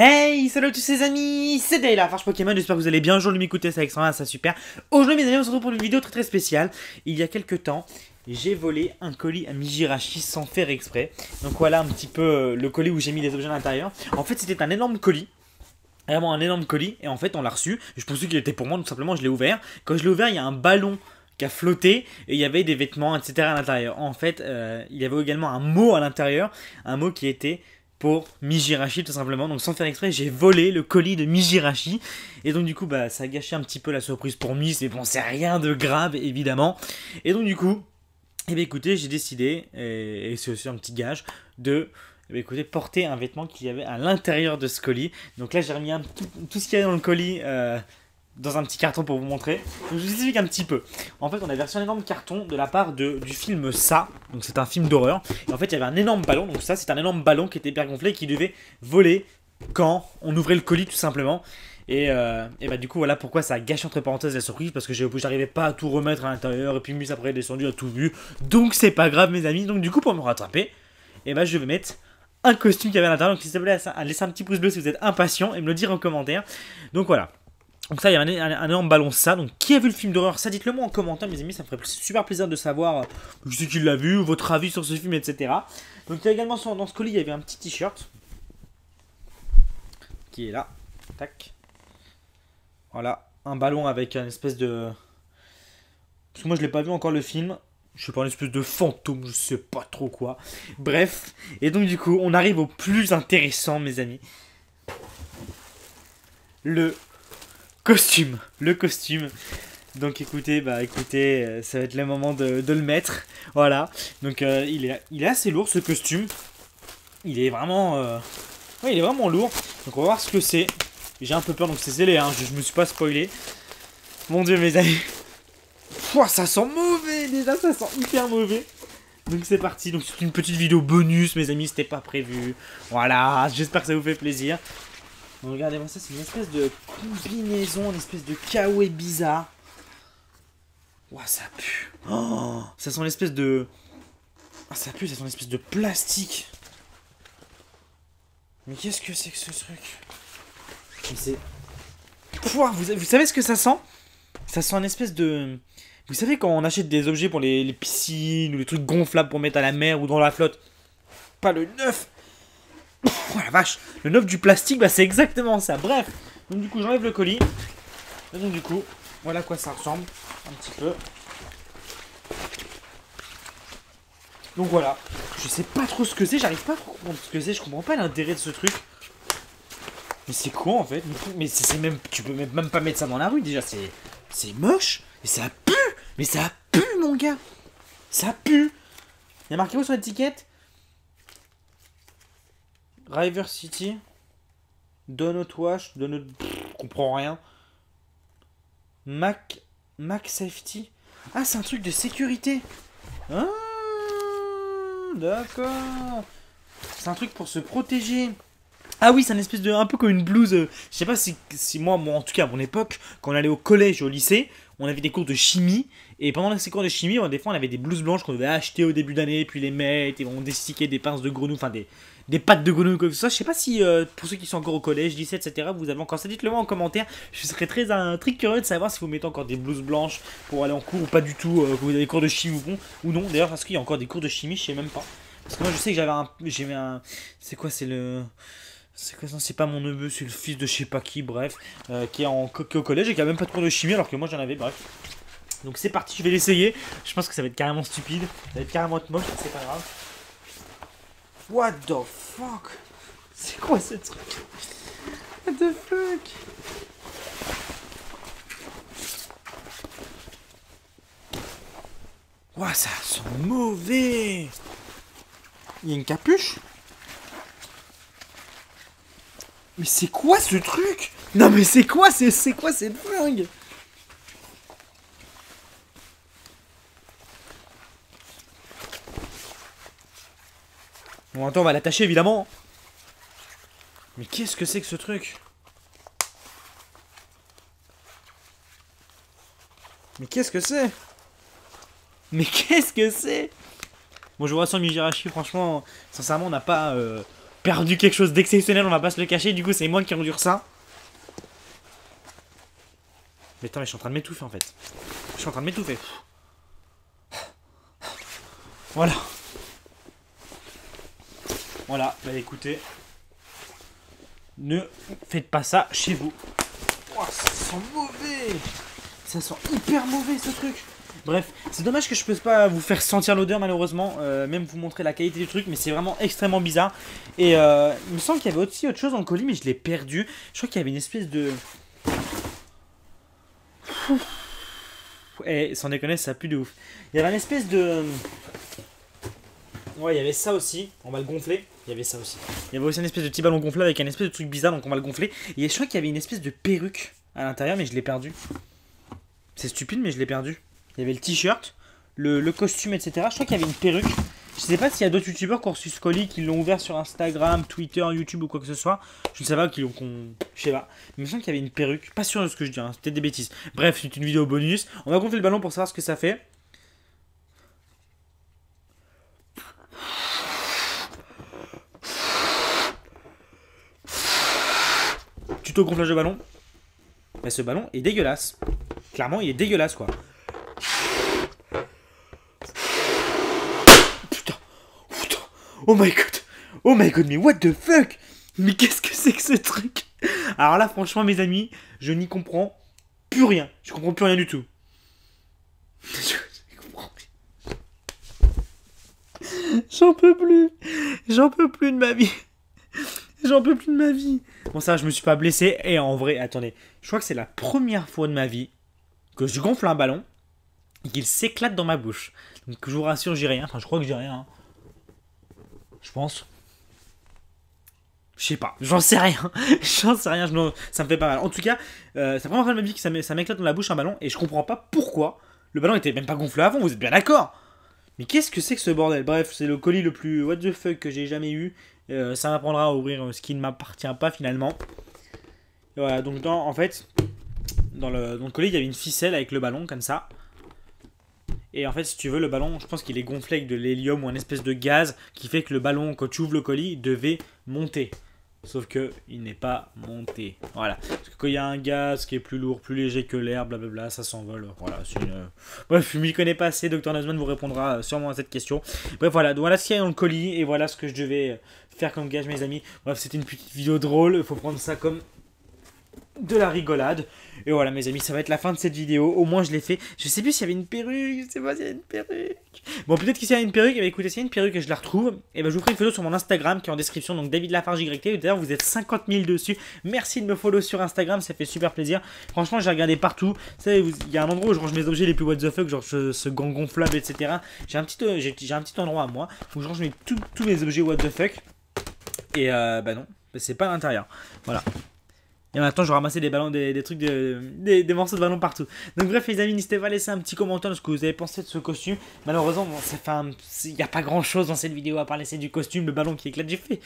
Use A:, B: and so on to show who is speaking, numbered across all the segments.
A: Hey, salut à tous les amis, c'est Dale, la Farge Pokémon, j'espère que vous allez bien, aujourd'hui m'écouter, c'est Alexandra, ça super. Aujourd'hui mes amis, on se retrouve pour une vidéo très spéciale. Il y a quelques temps, j'ai volé un colis à Mijirachi sans faire exprès. Donc voilà un petit peu le colis où j'ai mis des objets à l'intérieur. En fait c'était un énorme colis. Vraiment un énorme colis, et en fait on l'a reçu. Je pensais qu'il était pour moi, tout simplement je l'ai ouvert. Quand je l'ai ouvert, il y a un ballon qui a flotté et il y avait des vêtements, etc. à l'intérieur. En fait, il y avait également un mot à l'intérieur, un mot qui était pour Mijirachi tout simplement. Donc sans faire exprès, j'ai volé le colis de Mijirachi. Et donc du coup, bah, ça a gâché un petit peu la surprise pour Miss, mais bon, c'est rien de grave évidemment. Et donc du coup, eh bien écoutez, j'ai décidé, et c'est aussi un petit gage, de écoutez, porter un vêtement qu'il y avait à l'intérieur de ce colis. Donc là, j'ai remis tout ce qu'il y a dans le colis dans un petit carton pour vous montrer. Donc, je vous explique un petit peu. En fait, on avait reçu un énorme carton de la part du film Ça. Donc c'est un film d'horreur. Et en fait, il y avait un énorme ballon. Donc ça, c'est un énorme ballon qui était hyper gonflé et qui devait voler quand on ouvrait le colis tout simplement. Et bah du coup voilà pourquoi ça a gâché entre parenthèses la surprise, parce que j'arrivais pas à tout remettre à l'intérieur et puis Mus après est descendu a tout vu. Donc c'est pas grave mes amis. Donc du coup pour me rattraper, et bah je vais mettre un costume qu'il y avait à l'intérieur. Donc s'il vous plaît, laissez un petit pouce bleu si vous êtes impatient et me le dire en commentaire. Donc voilà. Donc ça, il y a un énorme ballon ça. Donc qui a vu le film d'horreur ça, dites-le moi en commentaire mes amis, ça me ferait super plaisir de savoir je sais qui l'a vu, votre avis sur ce film, etc. Donc il y a également dans ce colis, il y avait un petit t-shirt qui est là. Tac. Voilà, un ballon avec un espèce de... Parce que moi je l'ai pas vu encore le film. Je sais pas, une espèce de fantôme, je sais pas trop quoi. Bref, et donc du coup, on arrive au plus intéressant mes amis. Le costume. Le costume. Donc écoutez, ça va être le moment de le mettre. Voilà, donc il est assez lourd ce costume. Il est vraiment... Ouais, il est vraiment lourd. Donc on va voir ce que c'est. J'ai un peu peur, donc c'est zélé, hein. Je me suis pas spoilé. Mon dieu, mes amis. Pouah, ça sent mauvais, déjà, ça sent hyper mauvais. Donc c'est parti, donc c'est une petite vidéo bonus, mes amis, c'était pas prévu. Voilà, j'espère que ça vous fait plaisir. Donc regardez-moi ça, c'est une espèce de combinaison, une espèce de kawaii bizarre. Ouah, ça pue. Oh, ça sent l'espèce de... Ah, ça pue, ça sent l'espèce de plastique. Mais qu'est-ce que c'est que ce truc? C'est... Pouah, vous savez ce que ça sent? Ça sent une espèce de... Vous savez quand on achète des objets pour les piscines ou les trucs gonflables pour mettre à la mer ou dans la flotte? Pas le neuf. Oh la vache. Le neuf du plastique, bah c'est exactement ça. Bref. Donc du coup j'enlève le colis. Et donc du coup, voilà à quoi ça ressemble. Un petit peu. Donc voilà. Je sais pas trop ce que c'est. J'arrive pas à comprendre ce que c'est. Je comprends pas l'intérêt de ce truc. Mais c'est quoi en fait? Mais c'est même... Tu peux même pas mettre ça dans la rue déjà. C'est moche. Et ça pue. Mais ça pue mon gars. Ça pue. Il y a marqué où sur l'étiquette? River City. Donut Wash. Donut... Je comprends rien. Mac Safety. Ah, c'est un truc de sécurité. Ah, d'accord. C'est un truc pour se protéger. Ah oui, c'est un espèce de... Un peu comme une blouse. Je sais pas si moi, en tout cas, à mon époque, quand on allait au collège, au lycée, on avait des cours de chimie. Et pendant ces cours de chimie, des fois, on avait des blouses blanches qu'on devait acheter au début d'année, puis les mettre, et on destiquait des pinces de grenouille, enfin des pattes de grenouille, comme ça. Je sais pas si, pour ceux qui sont encore au collège, lycée, etc., vous avez encore ça. Dites-le moi en commentaire. Je serais très curieux de savoir si vous mettez encore des blouses blanches pour aller en cours ou pas du tout, que vous avez des cours de chimie ou non. D'ailleurs, parce qu'il y a encore des cours de chimie, je sais même pas. Parce que moi, je sais que j'avais un... C'est quoi, c'est le... C'est quoi ça? C'est pas mon neveu, c'est le fils de je sais pas qui, bref, qui est au collège et qui a même pas de cours de chimie alors que moi j'en avais, bref. Donc c'est parti, je vais l'essayer. Je pense que ça va être carrément stupide, ça va être carrément moche, c'est pas grave. What the fuck? C'est quoi ce truc? What the fuck? Ouah, ça sent mauvais. Il y a une capuche? Mais c'est quoi ce truc? Non mais c'est quoi cette flingue? Bon attends, on va l'attacher évidemment. Mais qu'est-ce que c'est que ce truc? Mais qu'est-ce que c'est? Mais qu'est-ce que c'est? Bon, je vous rassure Mijirachi, franchement, sincèrement, on n'a pas perdu quelque chose d'exceptionnel, on va pas se le cacher, du coup c'est moi qui endure ça. Mais attends, mais je suis en train de m'étouffer en fait. Je suis en train de m'étouffer. Voilà. Voilà, bah écoutez. Ne faites pas ça chez vous. Oh, ça sent mauvais. Ça sent hyper mauvais ce truc. Bref, c'est dommage que je puisse pas vous faire sentir l'odeur malheureusement, même vous montrer la qualité du truc, mais c'est vraiment extrêmement bizarre. Et il me semble qu'il y avait aussi autre chose dans le colis, mais je l'ai perdu. Je crois qu'il y avait une espèce de... Eh, sans déconner, ça pue de ouf. Il y avait une espèce de... Ouais, il y avait ça aussi, on va le gonfler. Il y avait ça aussi. Il y avait aussi une espèce de petit ballon gonflé avec un espèce de truc bizarre, donc on va le gonfler. Et je crois qu'il y avait une espèce de perruque à l'intérieur, mais je l'ai perdu. C'est stupide, mais je l'ai perdu. Il y avait le t-shirt, le costume, etc. Je crois qu'il y avait une perruque. Je sais pas s'il y a d'autres youtubeurs qui ont reçu ce colis, qui l'ont ouvert sur Instagram, Twitter, YouTube ou quoi que ce soit. Je ne sais pas, je sais pas. Mais il me semble qu'il y avait une perruque. Pas sûr de ce que je dis, hein. C'était des bêtises. Bref, c'est une vidéo bonus. On va gonfler le ballon pour savoir ce que ça fait. Tuto gonflage de ballon. Bah, ce ballon est dégueulasse. Clairement, il est dégueulasse, quoi. Putain. Putain. Oh my god, mais what the fuck? Mais qu'est-ce que c'est que ce truc? Alors là, franchement, mes amis, je n'y comprends plus rien. Je comprends plus rien du tout. J'en peux plus. J'en peux plus de ma vie. J'en peux plus de ma vie. Bon, ça, je me suis pas blessé. Et en vrai, attendez. Je crois que c'est la première fois de ma vie que je gonfle un ballon et qu'il s'éclate dans ma bouche. Donc, je vous rassure, j'ai rien. Enfin, je crois que j'ai rien. Hein. Je pense. Je sais pas. J'en sais rien. J'en sais rien. Ça me fait pas mal. En tout cas, c'est la première fois de ma vie que ça m'éclate dans la bouche un ballon. Et je comprends pas pourquoi. Le ballon était même pas gonflé avant. Vous êtes bien d'accord? Mais qu'est-ce que c'est que ce bordel? Bref, c'est le colis le plus what the fuck que j'ai jamais eu. Ça m'apprendra à ouvrir ce qui ne m'appartient pas finalement. Et voilà, donc en fait, dans le colis, il y avait une ficelle avec le ballon comme ça. Et en fait, si tu veux, le ballon, je pense qu'il est gonflé avec de l'hélium ou un espèce de gaz qui fait que le ballon, quand tu ouvres le colis, devait monter. Sauf que il n'est pas monté. Voilà. Parce que quand il y a un gaz qui est plus lourd, plus léger que l'air, blablabla, ça s'envole. Voilà, c'est une... Bref, je m'y connais pas assez. Dr Nazman vous répondra sûrement à cette question. Bref, voilà. Donc voilà ce qu'il y a dans le colis. Et voilà ce que je devais faire comme gage, mes amis. Bref, c'était une petite vidéo drôle. Il faut prendre ça comme de la rigolade. Et voilà, mes amis, ça va être la fin de cette vidéo. Au moins, je l'ai fait. Je sais plus s'il y avait une perruque. Je sais pas s'il y a une perruque. Bon, peut-être qu'il y a une perruque. Et bah, écoutez, s'il y a une perruque et je la retrouve, et ben je vous ferai une photo sur mon Instagram qui est en description. Donc, David Lafarge YT. D'ailleurs, vous êtes 50 000 dessus. Merci de me follow sur Instagram. Ça fait super plaisir. Franchement, j'ai regardé partout. Vous savez, il y a un endroit où je range mes objets les plus what the fuck, genre ce gant gonflable, etc. J'ai un petit endroit à moi où je range tous mes objets what the fuck. Et bah non, c'est pas à l'intérieur. Voilà. Et maintenant, je ramassais des ballons, des trucs, des morceaux de ballon partout. Donc bref, les amis, n'hésitez pas à laisser un petit commentaire de ce que vous avez pensé de ce costume. Malheureusement, bon, il n'y a pas grand chose dans cette vidéo à part laisser du costume, le ballon qui éclate. J'ai fait.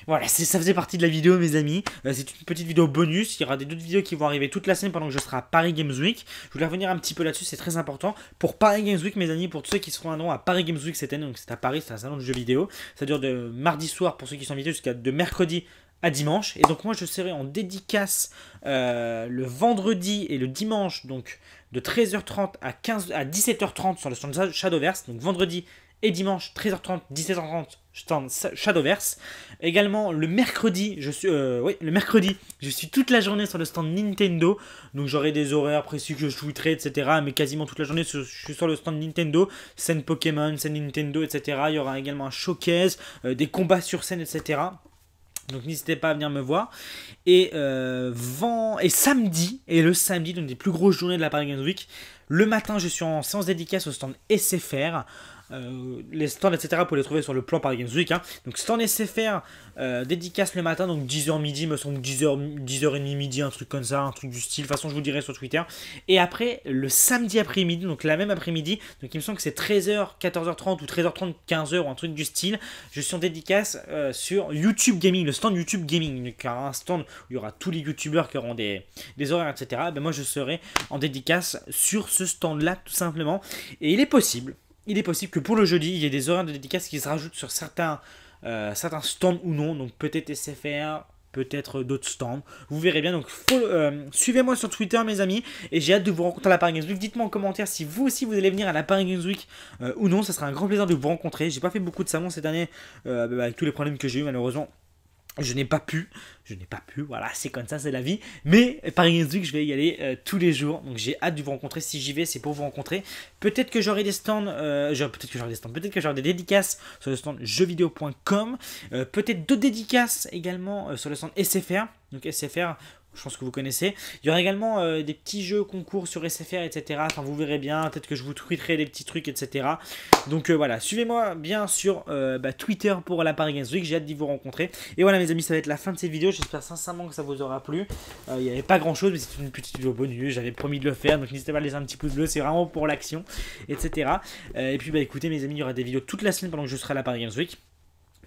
A: Voilà, ça faisait partie de la vidéo, mes amis. C'est une petite vidéo bonus. Il y aura d'autres vidéos qui vont arriver toute la semaine pendant que je serai à Paris Games Week. Je voulais revenir un petit peu là-dessus, c'est très important. Pour Paris Games Week, mes amis, pour tous ceux qui seront à Paris Games Week cette année, donc c'est à Paris, c'est un salon de jeux vidéo. Ça dure de mardi soir pour ceux qui sont invités jusqu'à de mercredi à dimanche. Et donc moi je serai en dédicace le vendredi et le dimanche, donc de 13h30 à 17h30 sur le stand Shadowverse. Donc vendredi et dimanche 13h30, 17h30 stand Shadowverse. Également le mercredi, je suis toute la journée sur le stand Nintendo. Donc j'aurai des horaires précis que je tweeterai, etc. Mais quasiment toute la journée je suis sur le stand Nintendo. Scène Pokémon, scène Nintendo, etc. Il y aura également un showcase, des combats sur scène, etc. Donc n'hésitez pas à venir me voir. Et samedi, et le samedi, donc des plus grosses journées de la Paris Games Week, le matin je suis en séance dédicace au stand SFR. Les stands, etc. pour les trouver sur le plan Paris Games Week. Hein. Donc stand SFR, dédicace le matin, donc 10h midi, me semble 10h30 midi, un truc comme ça, un truc du style. De toute façon, je vous dirai sur Twitter. Et après, le samedi après-midi, donc la même après-midi, donc il me semble que c'est 13h, 14h30 ou 13h30, 15h ou un truc du style. Je suis en dédicace sur YouTube Gaming, le stand YouTube Gaming. Donc il y aura un stand où il y aura tous les youtubeurs qui auront des horaires, etc. Ben, moi, je serai en dédicace sur ce stand-là, tout simplement. Et il est possible que pour le jeudi, il y ait des horaires de dédicace qui se rajoutent sur certains certains stands ou non, donc peut-être SFR, peut-être d'autres stands, vous verrez bien. Donc suivez-moi sur Twitter mes amis, et j'ai hâte de vous rencontrer à la Paris Games Week. Dites-moi en commentaire si vous aussi vous allez venir à la Paris Games Week ou non, ça sera un grand plaisir de vous rencontrer. J'ai pas fait beaucoup de salons cette année avec tous les problèmes que j'ai eu malheureusement. Je n'ai pas pu, voilà, c'est comme ça, c'est la vie. Mais Paris Games Week, je vais y aller tous les jours. Donc j'ai hâte de vous rencontrer. Si j'y vais, c'est pour vous rencontrer. Peut-être que j'aurai des stands, peut-être que j'aurai des dédicaces sur le stand jeuxvideo.com. Peut-être d'autres dédicaces également sur le stand SFR. Donc SFR, je pense que vous connaissez. Il y aura également des petits jeux concours sur SFR, etc. Enfin, vous verrez bien. Peut-être que je vous tweeterai des petits trucs, etc. Donc voilà, suivez-moi bien sur Twitter pour la Paris Games Week. J'ai hâte d'y vous rencontrer. Et voilà, mes amis, ça va être la fin de cette vidéo. J'espère sincèrement que ça vous aura plu. Il n'y avait pas grand-chose, mais c'est une petite vidéo bonus. J'avais promis de le faire. Donc n'hésitez pas à laisser un petit pouce bleu. C'est vraiment pour l'action, etc. Et puis, écoutez, mes amis, il y aura des vidéos toute la semaine pendant que je serai à la Paris Games Week.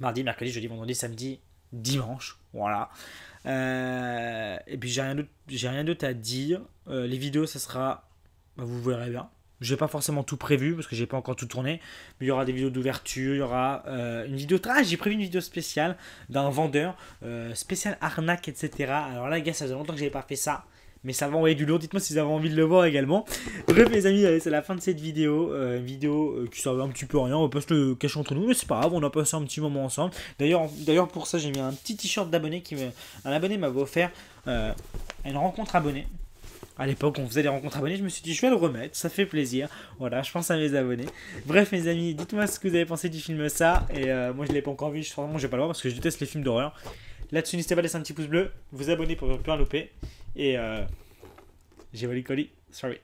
A: Mardi, mercredi, jeudi, vendredi, samedi, dimanche. Voilà. Et puis j'ai rien d'autre à dire. Les vidéos, ça sera, vous verrez bien. J'ai pas forcément tout prévu parce que j'ai pas encore tout tourné. Mais il y aura des vidéos d'ouverture, il y aura une vidéo. Ah, j'ai prévu une vidéo spéciale d'un vendeur, spécial arnaque, etc. Alors là, les gars, ça faisait longtemps que j'avais pas fait ça. Mais ça va envoyer du lourd. Dites-moi si vous avez envie de le voir également. Bref, les amis, c'est la fin de cette vidéo. Une vidéo qui servait un petit peu à rien. On va pas se le cacher entre nous. Mais c'est pas grave, on a passé un petit moment ensemble. D'ailleurs pour ça, j'ai mis un petit t-shirt d'abonné. Un abonné m'avait offert une rencontre abonnée. À l'époque, on faisait des rencontres abonnés. Je me suis dit, je vais le remettre. Ça fait plaisir. Voilà, je pense à mes abonnés. Bref, mes amis, dites-moi ce que vous avez pensé du film Ça. Et moi, je l'ai pas encore vu. Franchement, j'ai pas le voir parce que je déteste les films d'horreur. Là-dessus, n'hésitez pas à laisser un petit pouce bleu. Vous abonner pour ne plus rien louper. Et j'ai volé colis. Sorry.